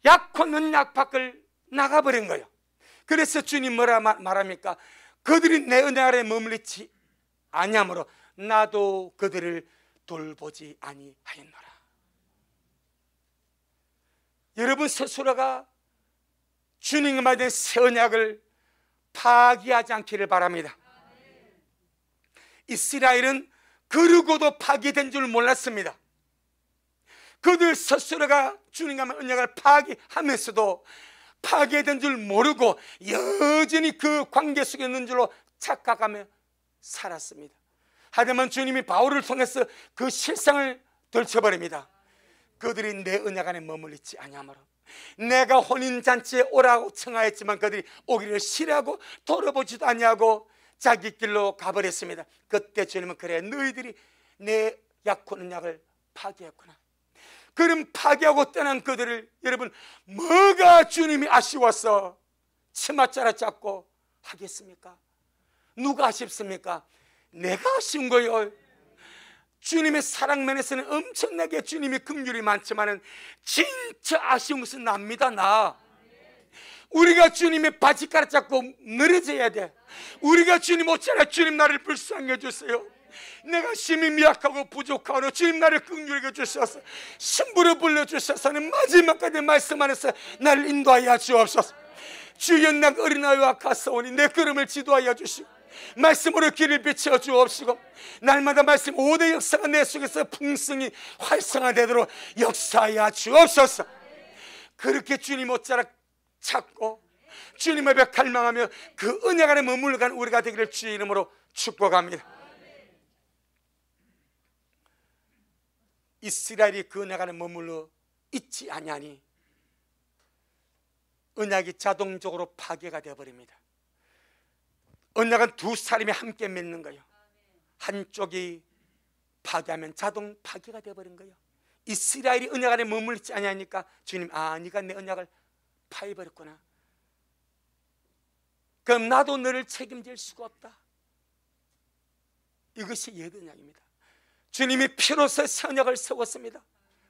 약혼 언약 밖을 나가버린 거예요. 그래서 주님 뭐라 말합니까? 그들이 내 은혜 아래 머물리지 아니하므로 나도 그들을 돌보지 아니하였노라. 여러분 스스로가 주님과 맺은 새 언약을 파기하지 않기를 바랍니다. 이스라엘은 그러고도 파기된 줄 몰랐습니다. 그들 스스로가 주님과의 언약을 파기하면서도 파괴된 줄 모르고 여전히 그 관계 속에 있는 줄로 착각하며 살았습니다. 하지만 주님이 바울을 통해서 그 실상을 들춰버립니다. 그들이 내 언약 안에 머물리지 아니하므로 내가 혼인잔치에 오라고 청하였지만 그들이 오기를 싫어하고 돌아보지도 아니하고 자기 길로 가버렸습니다. 그때 주님은 그래, 너희들이 내 약혼 언약을 파괴했구나. 그럼 파괴하고 떠난 그들을 여러분 뭐가 주님이 아쉬워서 치맛자락 잡고 하겠습니까? 누가 아쉽습니까? 내가 아쉬운 거예요. 주님의 사랑 면에서는 엄청나게 주님의 긍휼이 많지만은 진짜 아쉬운 것은 납니다. 나 우리가 주님의 바지가락 잡고 늘어져야 돼. 우리가 주님 어쩌라, 주님 나를 불쌍히 해주세요. 내가 심히 미약하고 부족하고 주님 나를 긍휼히 해주셔서 신부로 불러주셔서는 마지막까지 말씀 안에서 나를 인도하여 주옵소서. 주여, 나 어린아이와 가사오니 내 걸음을 지도하여 주시고 말씀으로 길을 비춰 주옵시고 날마다 말씀 5대 역사가 내 속에서 풍성히 활성화되도록 역사하여 주옵소서. 그렇게 주님 옷자락 찾고 주님 앞에 갈망하며 그 언약 안에 머물러간 우리가 되기를 주의 이름으로 축복합니다. 이스라엘이 그 언약 안에 머물러 있지 아니하니 언약이 자동적으로 파괴가 되어버립니다. 언약은 두 사람이 함께 맺는 거예요. 한쪽이 파괴하면 자동 파괴가 되어버린 거예요. 이스라엘이 언약 안에 머물지 아니하니까 주님, 네가 내 언약을 파해버렸구나. 그럼 나도 너를 책임질 수가 없다. 이것이 옛 언약입니다. 주님이 피로서 새 언약을 세웠습니다.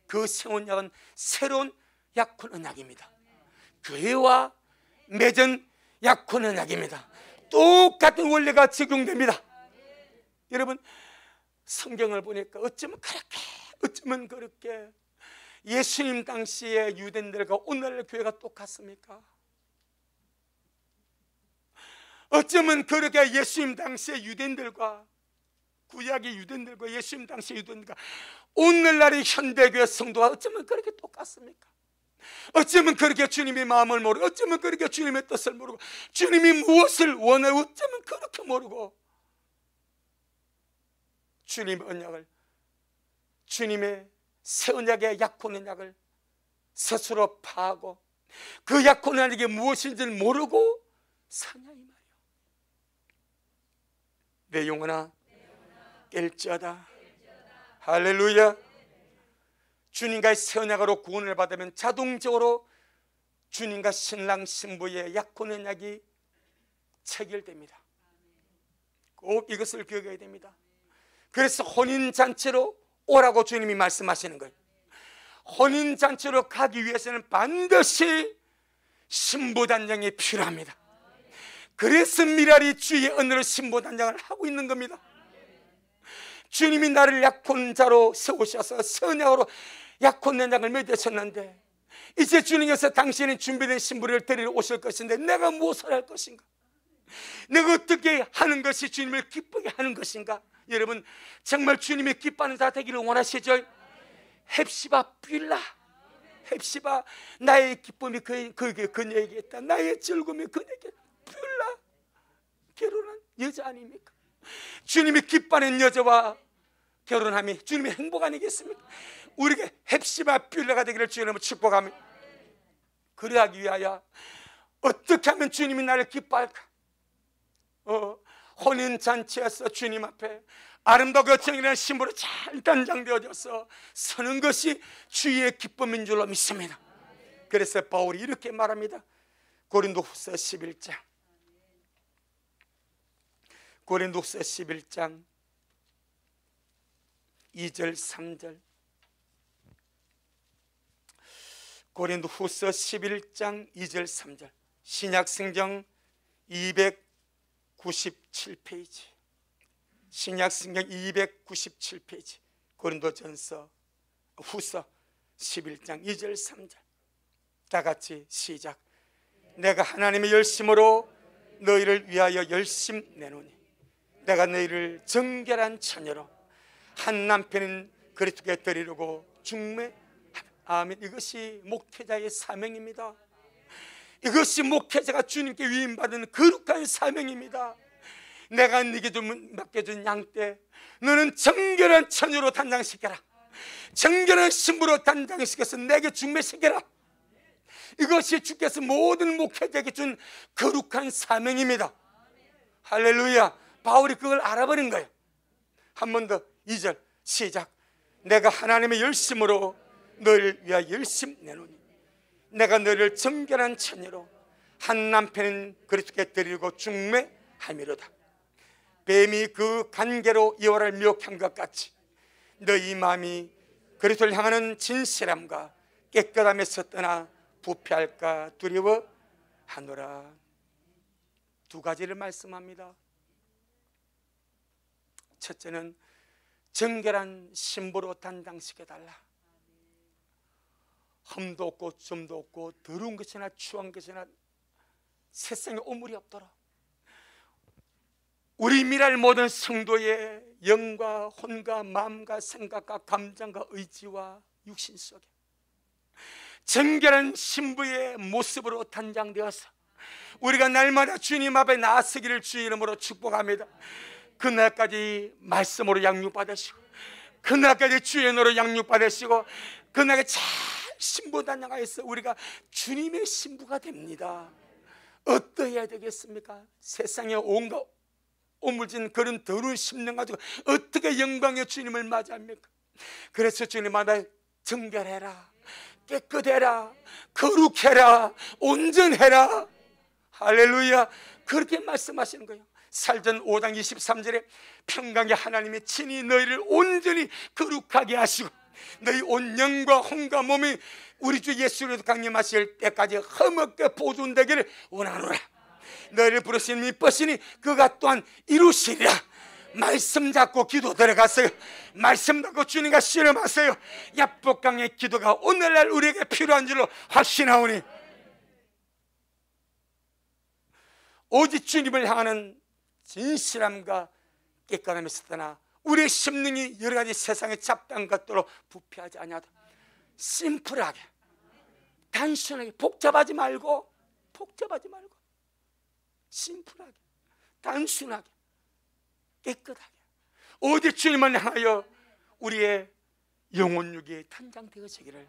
그 새 언약은 새로운 약혼 언약입니다. 교회와 맺은 약혼 언약입니다. 똑같은 원리가 적용됩니다. 여러분, 성경을 보니까 어쩌면 그렇게 예수님 당시의 유대인들과 오늘날 교회가 똑같습니까? 어쩌면 그렇게 예수님 당시의 유대인들과 구약의 유대인들과 예수님 당시의 유대인들과 오늘날의 현대교회 성도가 어쩌면 그렇게 똑같습니까? 어쩌면 그렇게 주님의 마음을 모르고 어쩌면 그렇게 주님의 뜻을 모르고 주님이 무엇을 원해 어쩌면 그렇게 모르고 주님의 언약을, 주님의 새 언약의 약혼 언약을 스스로 파하고 그 약혼 언약이 무엇인지를 모르고 사냐 이 말이에요. 내 영혼아 깰지어다. 할렐루야. 주님과의 새 언약으로 구원을 받으면 자동적으로 주님과 신랑 신부의 약혼 언약이 체결됩니다. 꼭 이것을 기억해야 됩니다. 그래서 혼인잔치로 오라고 주님이 말씀하시는 거예요. 혼인잔치로 가기 위해서는 반드시 신부단장이 필요합니다. 그래서 미랄이 주의 언어로 신부단장을 하고 있는 겁니다. 주님이 나를 약혼자로 세우셔서 새 언약으로 약혼 언약을 맺으셨는데 이제 주님께서 당신이 준비된 신부를 데리러 오실 것인데 내가 무엇을 할 것인가? 내가 어떻게 하는 것이 주님을 기쁘게 하는 것인가? 여러분, 정말 주님이 기뻐하는 자 되기를 원하시죠? 헵시바 빌라, 헵시바, 나의 기쁨이 그녀에게 있다. 나의 즐거움이 그녀에게 빌라. 결혼한 여자 아닙니까? 주님이 기뻐하는 여자와 결혼함이 주님의 행복 아니겠습니까? 우리에게 헵시바 빌라가 되기를 주님을 축복합니다. 그러하기 위하여 어떻게 하면 주님이 나를 기뻐할까? 혼인잔치에서 주님 앞에 아름다고 정의로운 신부로 잘 단장되어져서 서는 것이 주의 기쁨인 줄로 믿습니다. 그래서 바울이 이렇게 말합니다. 고린도후서 11장 고린도후서 11장 2절 3절 고린도후서 11장 2절 3절 신약성경 297페이지 신약성경 297페이지 고린도전서 후서 11장 2절 3절 다 같이 시작. 내가 하나님의 열심으로 너희를 위하여 열심 내노니 내가 너희를 정결한 처녀로 한 남편인 그리스도께 드리려고 중매 아멘. 이것이 목회자의 사명입니다. 이것이 목회자가 주님께 위임받은 거룩한 사명입니다. 내가 네게 맡겨준 양떼, 너는 정결한 처녀로 단장시켜라. 정결한 신부로 단장시켜서 내게 중매시켜라. 이것이 주께서 모든 목회자에게 준 거룩한 사명입니다. 할렐루야. 바울이 그걸 알아버린 거예요. 한 번 더 2절 시작. 내가 하나님의 열심으로 너를 위하여 열심 내노니 내가 너를 정결한 처녀로 한 남편인 그리스도께 드리고 중매함이로다. 뱀이 그 간계로 여호와를 미혹한 것 같이 너희 마음이 그리스도를 향하는 진실함과 깨끗함에서 떠나 부패할까 두려워하노라. 두 가지를 말씀합니다. 첫째는 정결한 신부로 단장시켜달라. 흠도 없고 점도 없고 더러운 것이나 추한 것이나 세상에 오물이 없도록 우리 미랄 모든 성도의 영과 혼과 마음과 생각과 감정과 의지와 육신 속에 정결한 신부의 모습으로 단장되어서 우리가 날마다 주님 앞에 나서기를 주의 이름으로 축복합니다. 그날까지 말씀으로 양육받으시고 그날까지 주의 은혜로 양육받으시고 그날에 잘 신부 단장하여서 우리가 주님의 신부가 됩니다. 어떠해야 되겠습니까? 세상에 온갖 오물진 그런 더러운 심령 가지고 어떻게 영광의 주님을 맞이합니까? 그래서 주님마다 정결해라, 깨끗해라, 거룩해라, 온전해라. 할렐루야. 그렇게 말씀하시는 거예요. 살전 5장 23절에 평강의 하나님이 친히 너희를 온전히 거룩하게 하시고 너희 온 영과 혼과 몸이 우리 주 예수 그리스도 강림하실 때까지 흠없게 보존되기를 원하노라. 너희를 부르신 미쁘시니 그가 또한 이루시리라. 말씀 잡고 기도 들어가세요. 말씀 잡고 주님과 씨름하세요. 야복강의 기도가 오늘날 우리에게 필요한 줄로 확신하오니 오직 주님을 향하는 진실함과 깨끗함에서 떠나 우리의 심령이 여러 가지 세상의 잡다한 것들로 부패하지 아니하다. 심플하게, 단순하게, 복잡하지 말고 심플하게, 단순하게, 깨끗하게 오직 주님을 향하여 우리의 영혼육이 탄장되어지기를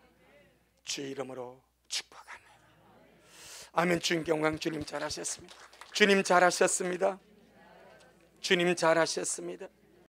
주의 이름으로 축복합니다. 아멘. 주님께 영광. 주님 잘하셨습니다. 주님 잘하셨습니다. 주님 잘하셨습니다.